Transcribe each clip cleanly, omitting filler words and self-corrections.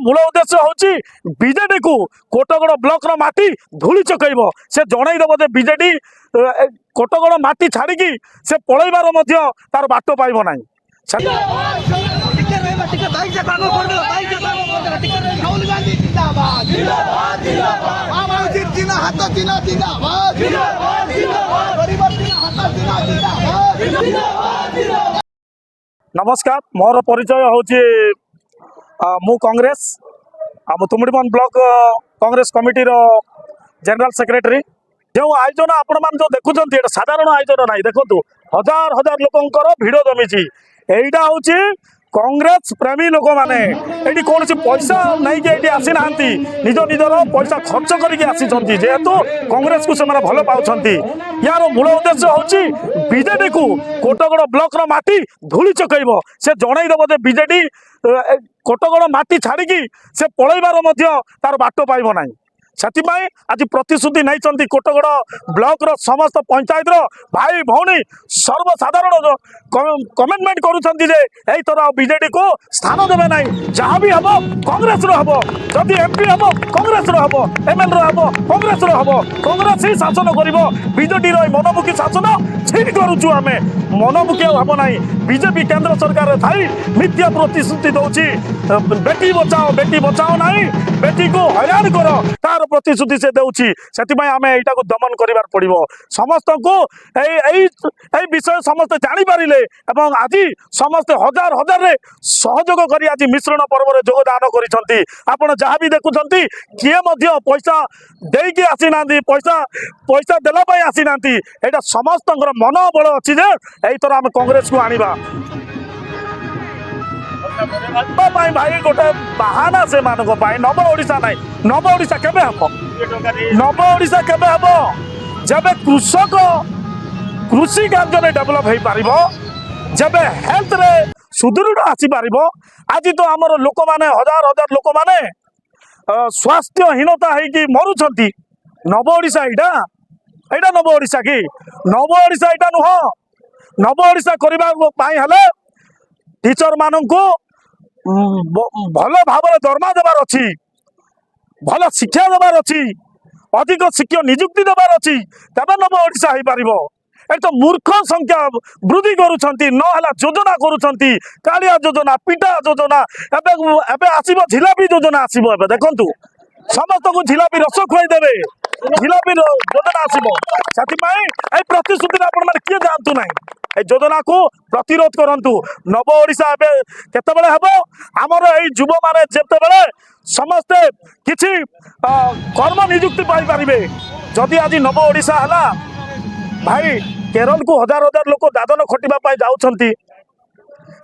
मूल उद्देश्य हूँ बीजेडी को कोटगड़ ब्लॉक माटी धूली चकईब से जनईदेव जे बीजेडी कोटगड़ माटी छाड़ी से पलैबार तार बाट पाइब ना। नमस्कार, मोर परिचय हूँ मु Congress Tumudibandh block Congress committee general secretary. जो आयोजन आपण मान जो देखुंत साधारण आयोजन ना देखु हजार हजार लोकंर भिड़ जमी एटा हूँ कांग्रेस प्रेमी लोक मैंने ये कौन पैसा नहीं कि आसी ना निज निजर पैसा खर्च करके जेहेतु कांग्रेस को से भल पाँच यार मूल उद्देश्य हूँ बीजेडी को कोटगड़ ब्लॉक माटी धूली चकईब से जनईदेव जे बीजेडी कोटगड़ माटी छाड़ी से पलैबार तार बाट पाइब ना। से आज प्रतिश्रुति नहीं कोटगड़ ब्लॉक समस्त पंचायत भाई भौणी सर्वसाधारण कमिटमेंट कर बीजेडी को स्थान देवे ना। जहाँ भी हम कांग्रेस हम जदि एमपी हम कांग्रेस हम एमएलए हम कांग्रेस हम कांग्रेस ही शासन कर बीजेडी मनमुखी शासन छीन करुचु आम मनमुखी हम ना। बीजेपी केंद्र सरकार थाई मिथ्या प्रतिश्रुति दौची बेटी बचाओ ना बेटी को हैरान कर तार प्रतिश्रुति से देउछि से आम एटा को दमन करिवार पड़िबो। समस्त को विषय समस्त जानी पारिले एवं आज समस्त हजार हजार रे सहयोग करी आज मिश्रण पर्व रे योगदान करिसंती। आपण जहाँ भी देखुछंती किए मध्य पैसा देके आसी नांती पैसा देला पई आसी नांती एटा समस्तଙ୍କର मनोबल अछि जे एई तरह आम कांग्रेस को आनिबा भाई गोटे बाहाना से मानक नव ओडिशा ना नव ओडिशा केबे हम नव ओडिशा केबे हम जब कृषक कृषि कार्य में डेवलप हो पार जब हेल्थ रे सुदृढ़ आसी पार। आज तो आमर लोक माने हजार हजार लोक माने स्वास्थ्यहीनता है मरुंट नव ओडिशा एटा नव ओडिशा कि नव ओडिशा एटा नुह नव ओडिशा करने टीचर मानू भल भाव दरमा देवार अच्छी भल शिक्षा देवार अच्छी अधिक शिक्षक नियुक्ति देवार अच्छी तब नव ओडिशा हो पार। एक तो मूर्ख संख्या वृद्धि करुँच ना योजना करुँच कालिया योजना पिटा योजना एवं आसब झिलापी योजना आसब ए देखु समस्त को झिलापी रस खुआईदेवे झिलापी योजना आसब से प्रतिश्रुति आपण मैंने किए जातु ना योजना को प्रतिरोध करंतु। नव ओडिशा केतबेले हेबो आमर एई युव माने जेतेबेले समस्ते किछि कर्म नियुक्ति पाई पारिबे। जदि आज नव ओडिशा हला भाई केरल को हजार हजार लोक दादन खटिबा पाई जाउछंती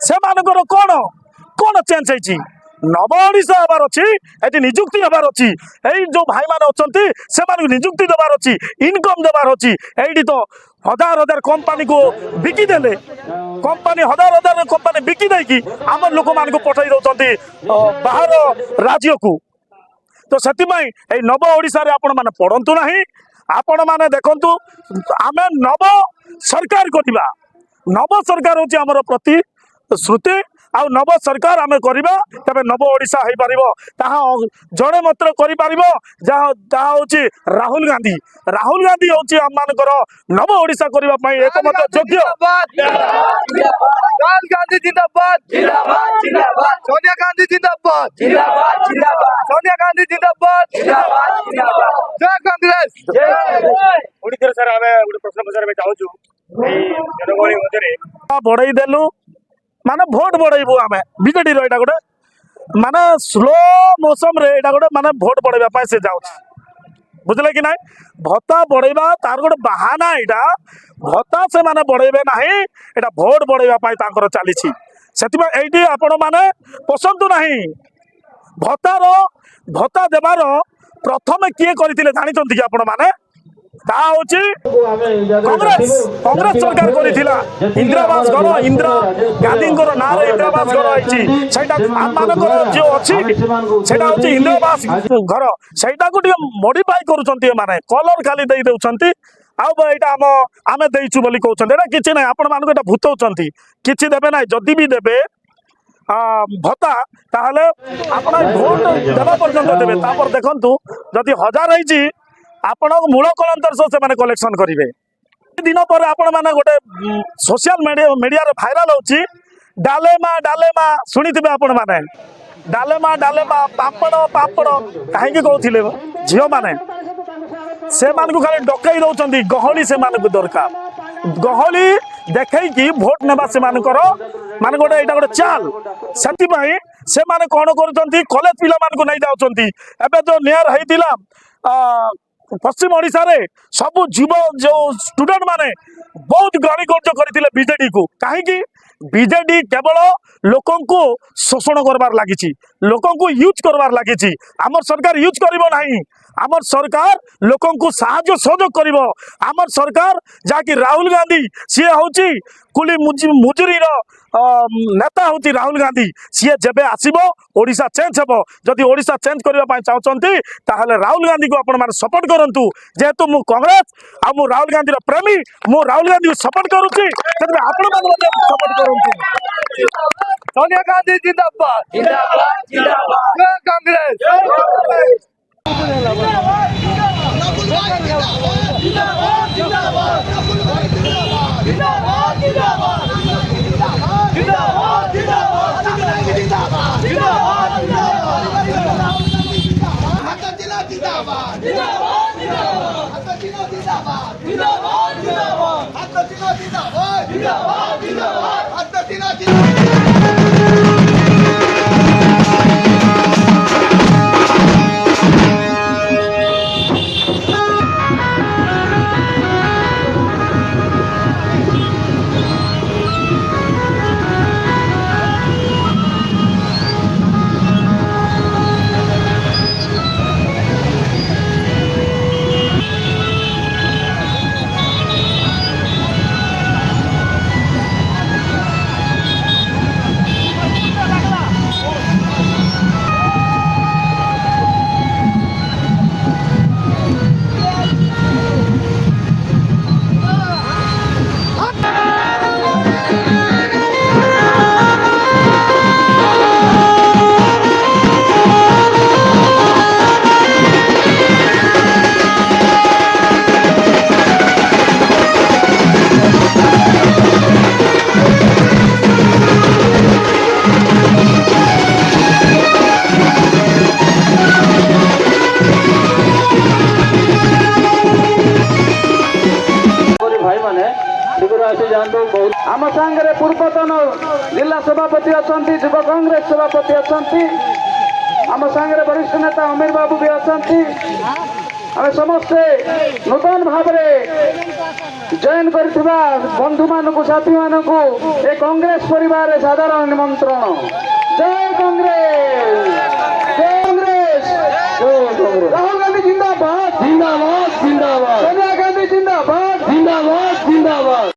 से मानकर कोन कोन चेंज होईछि नव ओडिशा हबार अछि एति नियुक्ति हबार अछि एई जो भाई माने अछंती से माने नियुक्ति देबार अछि इनकम देबार अछि एइडी तो हजार हजार कंपनी को बिकी देले कंपनी हजार हजार कंपनी बिकी देकी आम लोक मान को पठाई दौरान बाहर राज्य को। तो से नव ओडिशा रे आपण माने पढ़ंतु नाही आपण माने देखंतु आमे नव सरकार करबा नव सरकार होची हमर प्रतिश्रुति आ नव सरकार आमे करबा तबे नव ओडिशा हो पार जड़े मात्र कर राहुल गांधी होची आम मानकर नव ओडिशा करबा एकमात्र योग्य। राहुल गांधी जिंदाबाद जिंदाबाद जिंदाबाद सोनिया गांधी जिंदाबाद जिंदाबाद जिंदाबाद सोनिया गांधी जिंदाबाद जिंदाबाद जिंदाबाद जय कांग्रेस जय। ओडिसा सर आमे गोटे प्रश्न पचार चाहूँ जनगहली मध्य बढ़ई देलु माने भोट बढ़ेबू आम बीजेडी रो गोटे माने स्लो मोशन रे गोटे माने भोट बढ़ेबा से जाउछ बुझले कि ना भत्ता बढ़ेबा तार गोटे बाहाना यहाँ भत्ता से माने बढ़ेबे नाही एटा भोट बढ़ेबा तांकर चलीछि सेति एइटी आपण माने पसंद नाही भत्ता देबार प्रथम किए करथिले जानिचंती कि आपण माने कांग्रेस सरकार करिथिला इंदिरावास घर इंदिरा गांधी ना इंदिरावास घर जो अच्छी इंदिरावास घर से मॉडिफाई करुँचे माने कलर खाली दे दौरान आईटा आम देचु बोली कहते किसी ना आपण मानक भूतौं किसी देवे ना जदि भी देवे भत्ता ताहले आपण भोट देवा पर्यंत देबे तापर देखंतु जदि 1000 रही आपण मूल कलंतर से माने कलेक्शन करेंगे दिन पर आपण माने गोटे सोशल मीडिया रे भाइराल होची डालेमा शुणी आपण माने डालेमा पापड़ पापड़ कहीं कहते झील मैंने से खाली डकई दौरान गहली से दरकार गहली देखी भोट नेबा से माने गोटे यहाँ गोटे चाल से माने कौन कर कॉलेज पिला नहीं जाऊँगी एवं जो नियर होता पश्चिम ओडिशा रे सबू जीव जो स्टूडेंट माने बहुत गाड़ी गर्ज करते बीजेडी को कहीं बीजेडी केवल लोक शोषण करवार लगी लोक यूज करवार लगी आमर सरकार यूज करिवो नहीं आमर सरकार लोक साहाय्य सहयोग कर आमर सरकार जहाँकि राहुल गांधी सी हूँ कुली मुजुरी नेता हूँ राहुल गांधी सी जेबे आसबो ओडिशा चेंज हेबो जदि ओडिशा चेंज करबा चाहते ताहले राहुल गांधी को आपण माने सपोर्ट करंतु जेहेतु मु कांग्रेस आ मु राहुल गांधी रो प्रेमी मु राहुल गांधी को सपोर्ट करूची तबे आपण माने सपोर्ट करंतु सोनिया गांधी जिंदाबाद जिंदाबाद जिंदाबाद जय कांग्रेस आम सांगे पूर्वतन जिला सभापति अच्छा युव कांग्रेस सभापति अच्छा आम सांगे वरिष्ठ नेता अमीर बाबू भी अच्छा आम समस्ते नूतन भाव जॉइन कर बंधु मान साथी मान कांग्रेस परिवार साधारण निमंत्रण जय कांग्रेस।